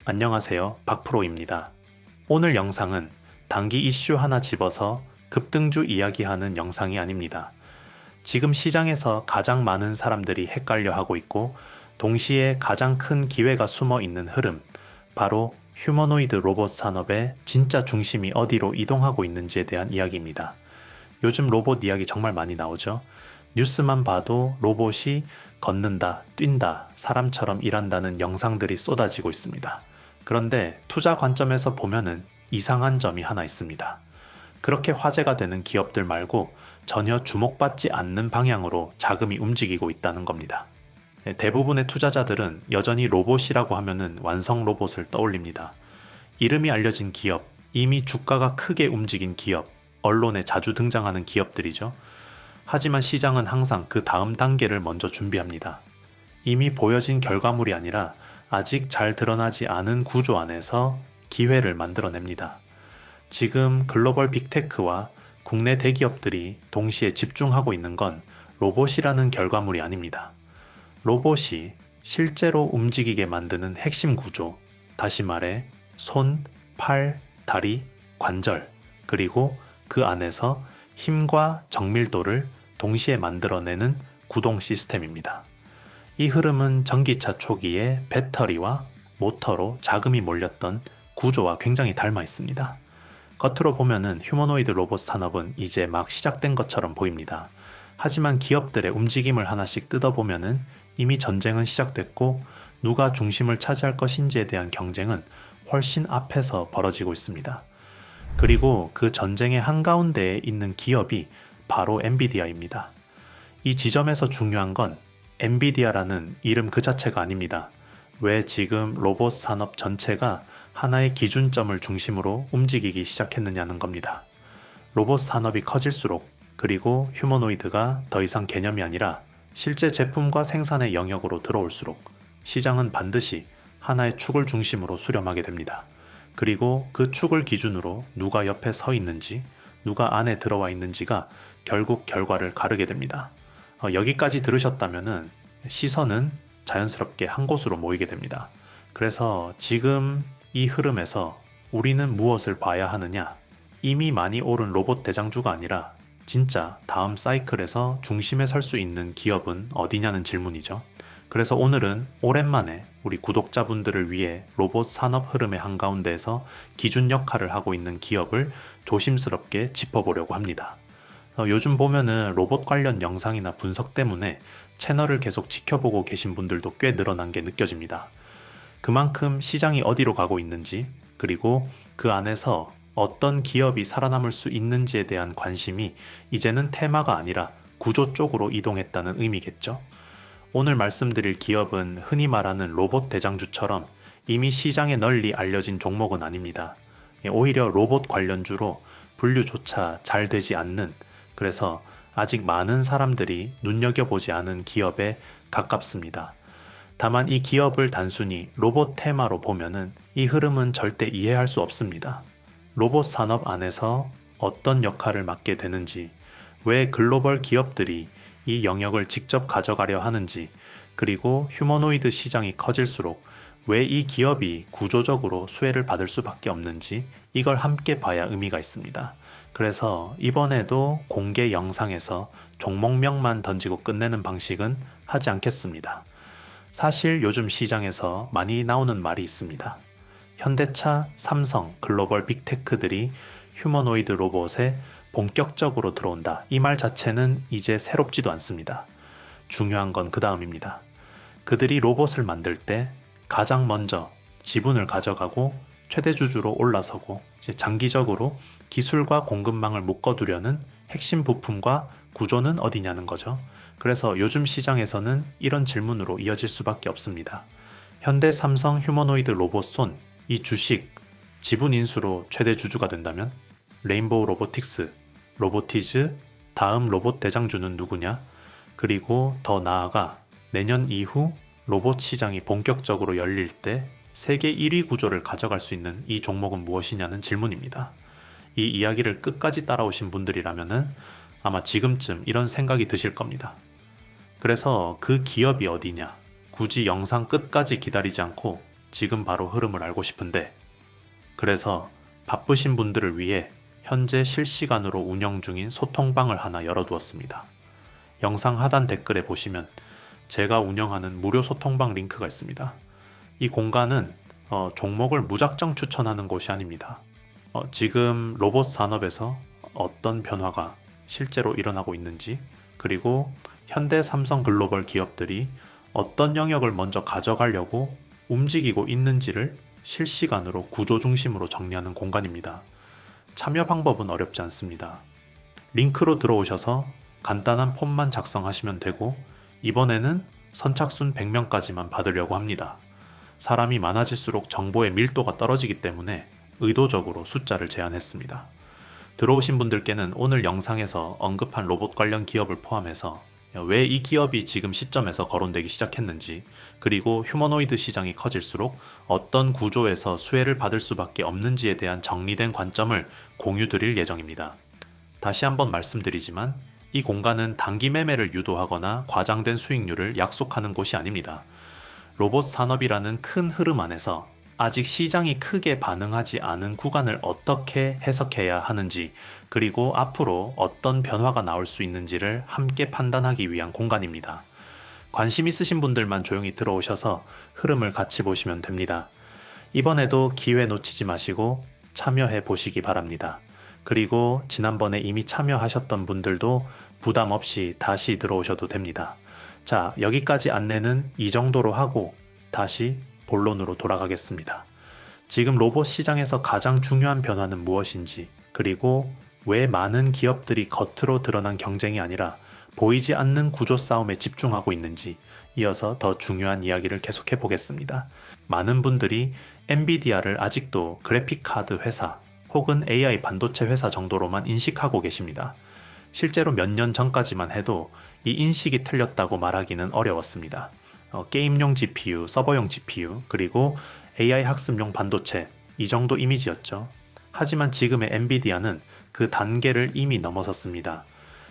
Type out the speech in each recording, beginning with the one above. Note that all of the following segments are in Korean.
안녕하세요. 박프로입니다. 오늘 영상은 단기 이슈 하나 집어서 급등주 이야기하는 영상이 아닙니다. 지금 시장에서 가장 많은 사람들이 헷갈려 하고 있고 동시에 가장 큰 기회가 숨어 있는 흐름, 바로 휴머노이드 로봇 산업의 진짜 중심이 어디로 이동하고 있는지에 대한 이야기입니다. 요즘 로봇 이야기 정말 많이 나오죠. 뉴스만 봐도 로봇이 걷는다, 뛴다, 사람처럼 일한다는 영상들이 쏟아지고 있습니다. 그런데 투자 관점에서 보면은 이상한 점이 하나 있습니다. 그렇게 화제가 되는 기업들 말고 전혀 주목받지 않는 방향으로 자금이 움직이고 있다는 겁니다. 대부분의 투자자들은 여전히 로봇이라고 하면은 완성 로봇을 떠올립니다. 이름이 알려진 기업, 이미 주가가 크게 움직인 기업, 언론에 자주 등장하는 기업들이죠. 하지만 시장은 항상 그 다음 단계를 먼저 준비합니다. 이미 보여진 결과물이 아니라 아직 잘 드러나지 않은 구조 안에서 기회를 만들어냅니다. 지금 글로벌 빅테크와 국내 대기업들이 동시에 집중하고 있는 건 로봇이라는 결과물이 아닙니다. 로봇이 실제로 움직이게 만드는 핵심 구조, 다시 말해 손, 팔, 다리, 관절, 그리고 그 안에서 힘과 정밀도를 동시에 만들어내는 구동 시스템입니다. 이 흐름은 전기차 초기에 배터리와 모터로 자금이 몰렸던 구조와 굉장히 닮아 있습니다. 겉으로 보면은 휴머노이드 로봇 산업은 이제 막 시작된 것처럼 보입니다. 하지만 기업들의 움직임을 하나씩 뜯어보면은 이미 전쟁은 시작됐고 누가 중심을 차지할 것인지에 대한 경쟁은 훨씬 앞에서 벌어지고 있습니다. 그리고 그 전쟁의 한가운데에 있는 기업이 바로 엔비디아입니다. 이 지점에서 중요한 건 엔비디아라는 이름 그 자체가 아닙니다. 왜 지금 로봇 산업 전체가 하나의 기준점을 중심으로 움직이기 시작했느냐는 겁니다. 로봇 산업이 커질수록, 그리고 휴머노이드가 더 이상 개념이 아니라 실제 제품과 생산의 영역으로 들어올수록 시장은 반드시 하나의 축을 중심으로 수렴하게 됩니다. 그리고 그 축을 기준으로 누가 옆에 서 있는지, 누가 안에 들어와 있는지가 결국 결과를 가르게 됩니다. 여기까지 들으셨다면은 시선은 자연스럽게 한 곳으로 모이게 됩니다. 그래서 지금 이 흐름에서 우리는 무엇을 봐야 하느냐? 이미 많이 오른 로봇 대장주가 아니라 진짜 다음 사이클에서 중심에 설 수 있는 기업은 어디냐는 질문이죠. 그래서 오늘은 오랜만에 우리 구독자분들을 위해 로봇 산업 흐름의 한가운데에서 기준 역할을 하고 있는 기업을 조심스럽게 짚어보려고 합니다. 요즘 보면은 로봇 관련 영상이나 분석 때문에 채널을 계속 지켜보고 계신 분들도 꽤 늘어난 게 느껴집니다. 그만큼 시장이 어디로 가고 있는지, 그리고 그 안에서 어떤 기업이 살아남을 수 있는지에 대한 관심이 이제는 테마가 아니라 구조 쪽으로 이동했다는 의미겠죠. 오늘 말씀드릴 기업은 흔히 말하는 로봇 대장주처럼 이미 시장에 널리 알려진 종목은 아닙니다. 오히려 로봇 관련주로 분류조차 잘 되지 않는, 그래서 아직 많은 사람들이 눈여겨보지 않은 기업에 가깝습니다. 다만 이 기업을 단순히 로봇 테마로 보면은 이 흐름은 절대 이해할 수 없습니다. 로봇 산업 안에서 어떤 역할을 맡게 되는지, 왜 글로벌 기업들이 이 영역을 직접 가져가려 하는지, 그리고 휴머노이드 시장이 커질수록 왜 이 기업이 구조적으로 수혜를 받을 수밖에 없는지, 이걸 함께 봐야 의미가 있습니다. 그래서 이번에도 공개 영상에서 종목명만 던지고 끝내는 방식은 하지 않겠습니다. 사실 요즘 시장에서 많이 나오는 말이 있습니다. 현대차, 삼성, 글로벌 빅테크들이 휴머노이드 로봇에 본격적으로 들어온다. 이 말 자체는 이제 새롭지도 않습니다. 중요한 건 그 다음입니다. 그들이 로봇을 만들 때 가장 먼저 지분을 가져가고 최대 주주로 올라서고 이제 장기적으로 기술과 공급망을 묶어두려는 핵심 부품과 구조는 어디냐는 거죠. 그래서 요즘 시장에서는 이런 질문으로 이어질 수밖에 없습니다. 현대 삼성 휴머노이드 로봇 손, 이 주식, 지분 인수로 최대 주주가 된다면 레인보우 로보틱스, 로보티즈, 다음 로봇 대장주는 누구냐? 그리고 더 나아가 내년 이후 로봇 시장이 본격적으로 열릴 때 세계 1위 구조를 가져갈 수 있는 이 종목은 무엇이냐는 질문입니다. 이 이야기를 끝까지 따라오신 분들이라면은 아마 지금쯤 이런 생각이 드실 겁니다. 그래서 그 기업이 어디냐? 굳이 영상 끝까지 기다리지 않고 지금 바로 흐름을 알고 싶은데, 그래서 바쁘신 분들을 위해 현재 실시간으로 운영 중인 소통방을 하나 열어두었습니다. 영상 하단 댓글에 보시면 제가 운영하는 무료 소통방 링크가 있습니다. 이 공간은 종목을 무작정 추천하는 곳이 아닙니다. 지금 로봇 산업에서 어떤 변화가 실제로 일어나고 있는지, 그리고 현대 삼성 글로벌 기업들이 어떤 영역을 먼저 가져가려고 움직이고 있는지를 실시간으로 구조 중심으로 정리하는 공간입니다. 참여 방법은 어렵지 않습니다. 링크로 들어오셔서 간단한 폼만 작성하시면 되고, 이번에는 선착순 100명까지만 받으려고 합니다. 사람이 많아질수록 정보의 밀도가 떨어지기 때문에 의도적으로 숫자를 제한했습니다. 들어오신 분들께는 오늘 영상에서 언급한 로봇 관련 기업을 포함해서 왜 이 기업이 지금 시점에서 거론되기 시작했는지, 그리고 휴머노이드 시장이 커질수록 어떤 구조에서 수혜를 받을 수밖에 없는지에 대한 정리된 관점을 공유드릴 예정입니다. 다시 한번 말씀드리지만 이 공간은 단기 매매를 유도하거나 과장된 수익률을 약속하는 곳이 아닙니다. 로봇 산업이라는 큰 흐름 안에서 아직 시장이 크게 반응하지 않은 구간을 어떻게 해석해야 하는지, 그리고 앞으로 어떤 변화가 나올 수 있는지를 함께 판단하기 위한 공간입니다. 관심 있으신 분들만 조용히 들어오셔서 흐름을 같이 보시면 됩니다. 이번에도 기회 놓치지 마시고 참여해 보시기 바랍니다. 그리고 지난번에 이미 참여하셨던 분들도 부담 없이 다시 들어오셔도 됩니다. 자, 여기까지 안내는 이 정도로 하고 다시 본론으로 돌아가겠습니다. 지금 로봇 시장에서 가장 중요한 변화는 무엇인지, 그리고 왜 많은 기업들이 겉으로 드러난 경쟁이 아니라 보이지 않는 구조 싸움에 집중하고 있는지 이어서 더 중요한 이야기를 계속해 보겠습니다. 많은 분들이 엔비디아를 아직도 그래픽 카드 회사 혹은 AI 반도체 회사 정도로만 인식하고 계십니다. 실제로 몇 년 전까지만 해도 이 인식이 틀렸다고 말하기는 어려웠습니다. 게임용 GPU, 서버용 GPU, 그리고 AI 학습용 반도체, 이 정도 이미지였죠. 하지만 지금의 엔비디아는 그 단계를 이미 넘어섰습니다.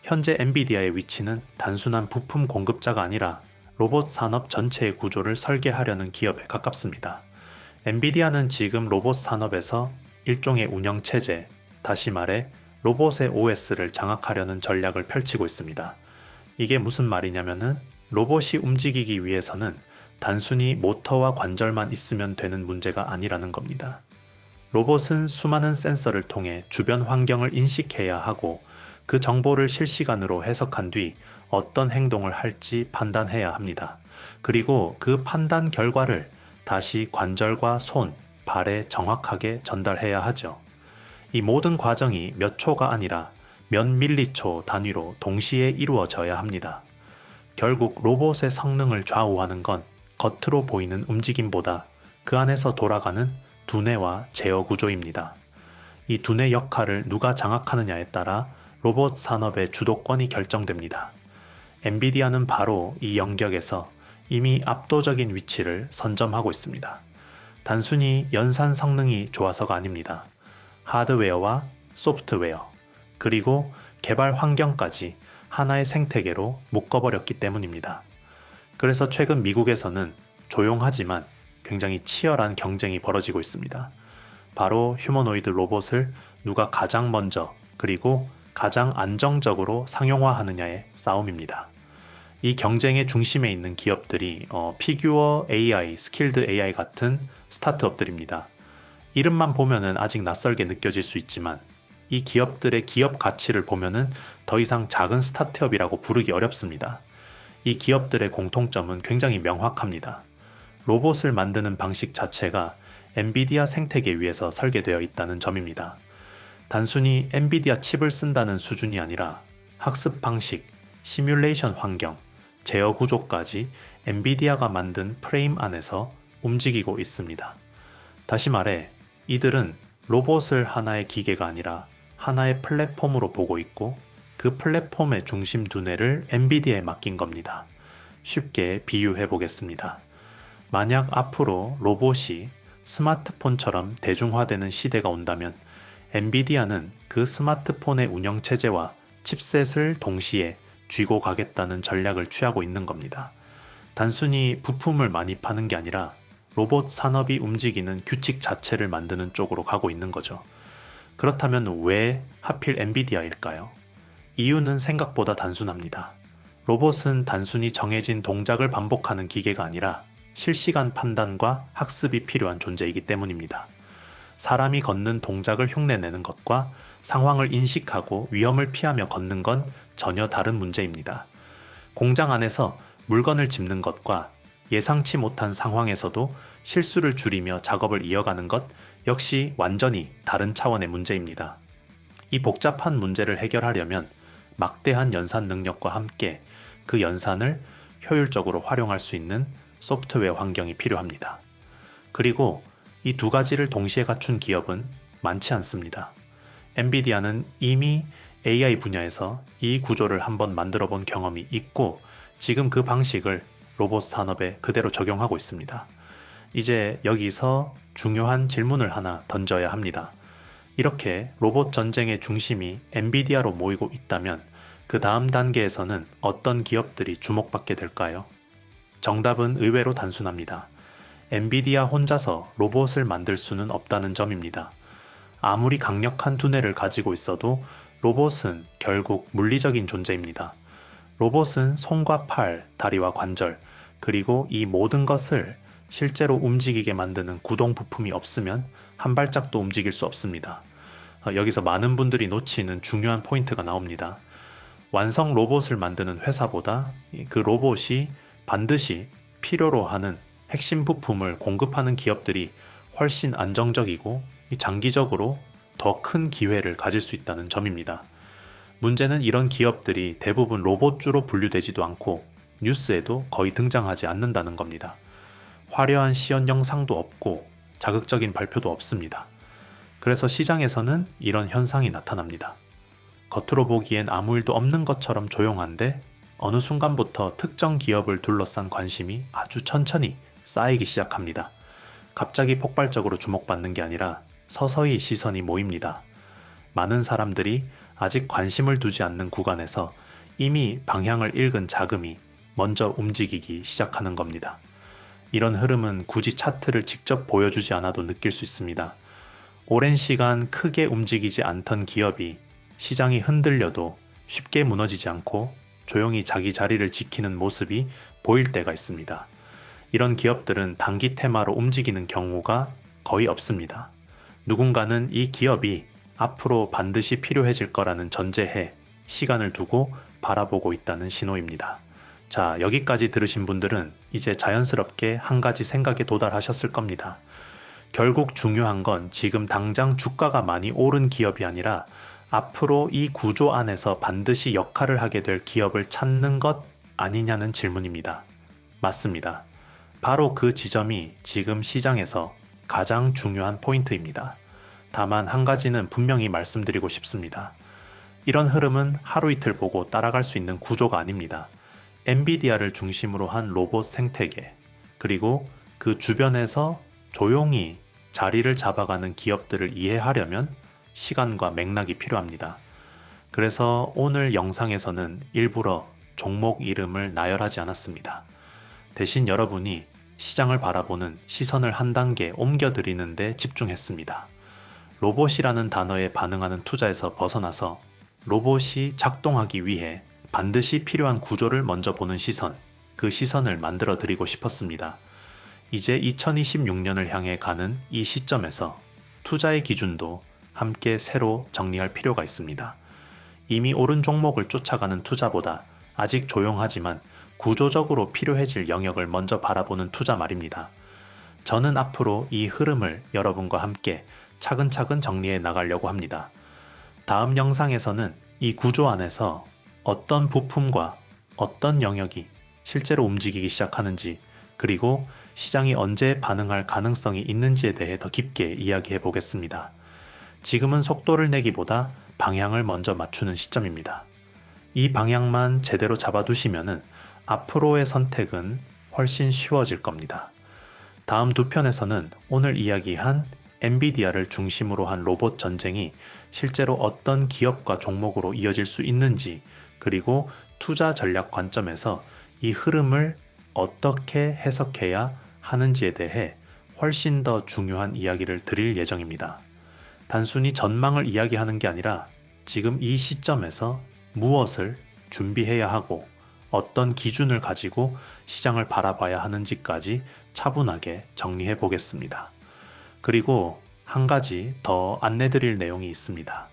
현재 엔비디아의 위치는 단순한 부품 공급자가 아니라 로봇 산업 전체의 구조를 설계하려는 기업에 가깝습니다. 엔비디아는 지금 로봇 산업에서 일종의 운영체제, 다시 말해 로봇의 OS를 장악하려는 전략을 펼치고 있습니다. 이게 무슨 말이냐면은 로봇이 움직이기 위해서는 단순히 모터와 관절만 있으면 되는 문제가 아니라는 겁니다. 로봇은 수많은 센서를 통해 주변 환경을 인식해야 하고 그 정보를 실시간으로 해석한 뒤 어떤 행동을 할지 판단해야 합니다. 그리고 그 판단 결과를 다시 관절과 손, 발에 정확하게 전달해야 하죠. 이 모든 과정이 몇 초가 아니라 몇 밀리초 단위로 동시에 이루어져야 합니다. 결국 로봇의 성능을 좌우하는 건 겉으로 보이는 움직임보다 그 안에서 돌아가는 두뇌와 제어 구조입니다. 이 두뇌 역할을 누가 장악하느냐에 따라 로봇 산업의 주도권이 결정됩니다. 엔비디아는 바로 이 영역에서 이미 압도적인 위치를 선점하고 있습니다. 단순히 연산 성능이 좋아서가 아닙니다. 하드웨어와 소프트웨어, 그리고 개발 환경까지 하나의 생태계로 묶어버렸기 때문입니다. 그래서 최근 미국에서는 조용하지만 굉장히 치열한 경쟁이 벌어지고 있습니다. 바로 휴머노이드 로봇을 누가 가장 먼저 그리고 가장 안정적으로 상용화하느냐의 싸움입니다. 이 경쟁의 중심에 있는 기업들이 피규어 AI, 스킬드 AI 같은 스타트업들입니다. 이름만 보면은 아직 낯설게 느껴질 수 있지만 이 기업들의 기업 가치를 보면은 더 이상 작은 스타트업이라고 부르기 어렵습니다. 이 기업들의 공통점은 굉장히 명확합니다. 로봇을 만드는 방식 자체가 엔비디아 생태계 위에서 설계되어 있다는 점입니다. 단순히 엔비디아 칩을 쓴다는 수준이 아니라 학습 방식, 시뮬레이션 환경, 제어 구조까지 엔비디아가 만든 프레임 안에서 움직이고 있습니다. 다시 말해 이들은 로봇을 하나의 기계가 아니라 하나의 플랫폼으로 보고 있고 그 플랫폼의 중심 두뇌를 엔비디아에 맡긴 겁니다. 쉽게 비유해 보겠습니다. 만약 앞으로 로봇이 스마트폰처럼 대중화되는 시대가 온다면 엔비디아는 그 스마트폰의 운영체제와 칩셋을 동시에 쥐고 가겠다는 전략을 취하고 있는 겁니다. 단순히 부품을 많이 파는 게 아니라 로봇 산업이 움직이는 규칙 자체를 만드는 쪽으로 가고 있는 거죠. 그렇다면 왜 하필 엔비디아일까요? 이유는 생각보다 단순합니다. 로봇은 단순히 정해진 동작을 반복하는 기계가 아니라 실시간 판단과 학습이 필요한 존재이기 때문입니다. 사람이 걷는 동작을 흉내내는 것과 상황을 인식하고 위험을 피하며 걷는 건 전혀 다른 문제입니다. 공장 안에서 물건을 짚는 것과 예상치 못한 상황에서도 실수를 줄이며 작업을 이어가는 것 역시 완전히 다른 차원의 문제입니다. 이 복잡한 문제를 해결하려면 막대한 연산 능력과 함께 그 연산을 효율적으로 활용할 수 있는 소프트웨어 환경이 필요합니다. 그리고 이 두 가지를 동시에 갖춘 기업은 많지 않습니다. 엔비디아는 이미 AI 분야에서 이 구조를 한번 만들어 본 경험이 있고 지금 그 방식을 로봇 산업에 그대로 적용하고 있습니다. 이제 여기서 중요한 질문을 하나 던져야 합니다. 이렇게 로봇 전쟁의 중심이 엔비디아로 모이고 있다면 그 다음 단계에서는 어떤 기업들이 주목받게 될까요? 정답은 의외로 단순합니다. 엔비디아 혼자서 로봇을 만들 수는 없다는 점입니다. 아무리 강력한 두뇌를 가지고 있어도 로봇은 결국 물리적인 존재입니다. 로봇은 손과 팔, 다리와 관절, 그리고 이 모든 것을 실제로 움직이게 만드는 구동 부품이 없으면 한 발짝도 움직일 수 없습니다. 여기서 많은 분들이 놓치는 중요한 포인트가 나옵니다. 완성 로봇을 만드는 회사보다 그 로봇이 반드시 필요로 하는 핵심 부품을 공급하는 기업들이 훨씬 안정적이고 장기적으로 더 큰 기회를 가질 수 있다는 점입니다. 문제는 이런 기업들이 대부분 로봇주로 분류되지도 않고 뉴스에도 거의 등장하지 않는다는 겁니다. 화려한 시연 영상도 없고 자극적인 발표도 없습니다. 그래서 시장에서는 이런 현상이 나타납니다. 겉으로 보기엔 아무 일도 없는 것처럼 조용한데 어느 순간부터 특정 기업을 둘러싼 관심이 아주 천천히 쌓이기 시작합니다. 갑자기 폭발적으로 주목받는 게 아니라 서서히 시선이 모입니다. 많은 사람들이 아직 관심을 두지 않는 구간에서 이미 방향을 읽은 자금이 먼저 움직이기 시작하는 겁니다. 이런 흐름은 굳이 차트를 직접 보여주지 않아도 느낄 수 있습니다. 오랜 시간 크게 움직이지 않던 기업이 시장이 흔들려도 쉽게 무너지지 않고 조용히 자기 자리를 지키는 모습이 보일 때가 있습니다. 이런 기업들은 단기 테마로 움직이는 경우가 거의 없습니다. 누군가는 이 기업이 앞으로 반드시 필요해질 거라는 전제해 시간을 두고 바라보고 있다는 신호입니다. 자, 여기까지 들으신 분들은 이제 자연스럽게 한 가지 생각에 도달하셨을 겁니다. 결국 중요한 건 지금 당장 주가가 많이 오른 기업이 아니라 앞으로 이 구조 안에서 반드시 역할을 하게 될 기업을 찾는 것 아니냐는 질문입니다. 맞습니다. 바로 그 지점이 지금 시장에서 가장 중요한 포인트입니다. 다만 한 가지는 분명히 말씀드리고 싶습니다. 이런 흐름은 하루 이틀 보고 따라갈 수 있는 구조가 아닙니다. 엔비디아를 중심으로 한 로봇 생태계, 그리고 그 주변에서 조용히 자리를 잡아가는 기업들을 이해하려면 시간과 맥락이 필요합니다. 그래서 오늘 영상에서는 일부러 종목 이름을 나열하지 않았습니다. 대신 여러분이 시장을 바라보는 시선을 한 단계 옮겨드리는 데 집중했습니다. 로봇이라는 단어에 반응하는 투자에서 벗어나서 로봇이 작동하기 위해 반드시 필요한 구조를 먼저 보는 시선, 그 시선을 만들어 드리고 싶었습니다. 이제 2026년을 향해 가는 이 시점에서 투자의 기준도 함께 새로 정리할 필요가 있습니다. 이미 오른 종목을 쫓아가는 투자보다 아직 조용하지만 구조적으로 필요해질 영역을 먼저 바라보는 투자 말입니다. 저는 앞으로 이 흐름을 여러분과 함께 차근차근 정리해 나가려고 합니다. 다음 영상에서는 이 구조 안에서 어떤 부품과 어떤 영역이 실제로 움직이기 시작하는지, 그리고 시장이 언제 반응할 가능성이 있는지에 대해 더 깊게 이야기해 보겠습니다. 지금은 속도를 내기보다 방향을 먼저 맞추는 시점입니다. 이 방향만 제대로 잡아두시면은 앞으로의 선택은 훨씬 쉬워질 겁니다. 다음 두 편에서는 오늘 이야기한 엔비디아를 중심으로 한 로봇 전쟁이 실제로 어떤 기업과 종목으로 이어질 수 있는지, 그리고 투자 전략 관점에서 이 흐름을 어떻게 해석해야 하는지에 대해 훨씬 더 중요한 이야기를 드릴 예정입니다. 단순히 전망을 이야기하는 게 아니라 지금 이 시점에서 무엇을 준비해야 하고 어떤 기준을 가지고 시장을 바라봐야 하는지까지 차분하게 정리해 보겠습니다. 그리고 한 가지 더 안내드릴 내용이 있습니다.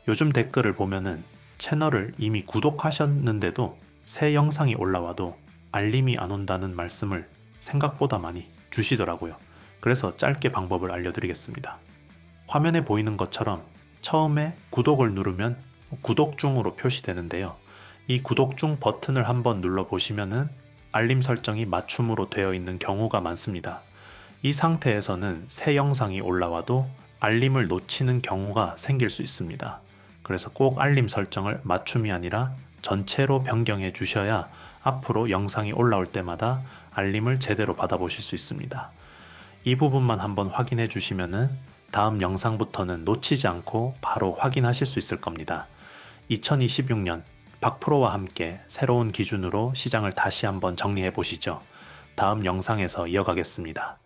요즘 댓글을 보면은 채널을 이미 구독하셨는데도 새 영상이 올라와도 알림이 안 온다는 말씀을 생각보다 많이 주시더라고요. 그래서 짧게 방법을 알려드리겠습니다. 화면에 보이는 것처럼 처음에 구독을 누르면 구독 중으로 표시되는데요. 이 구독 중 버튼을 한번 눌러보시면은 알림 설정이 맞춤으로 되어 있는 경우가 많습니다. 이 상태에서는 새 영상이 올라와도 알림을 놓치는 경우가 생길 수 있습니다. 그래서 꼭 알림 설정을 맞춤이 아니라 전체로 변경해 주셔야 앞으로 영상이 올라올 때마다 알림을 제대로 받아보실 수 있습니다. 이 부분만 한번 확인해 주시면은 다음 영상부터는 놓치지 않고 바로 확인하실 수 있을 겁니다. 2026년 박프로와 함께 새로운 기준으로 시장을 다시 한번 정리해 보시죠. 다음 영상에서 이어가겠습니다.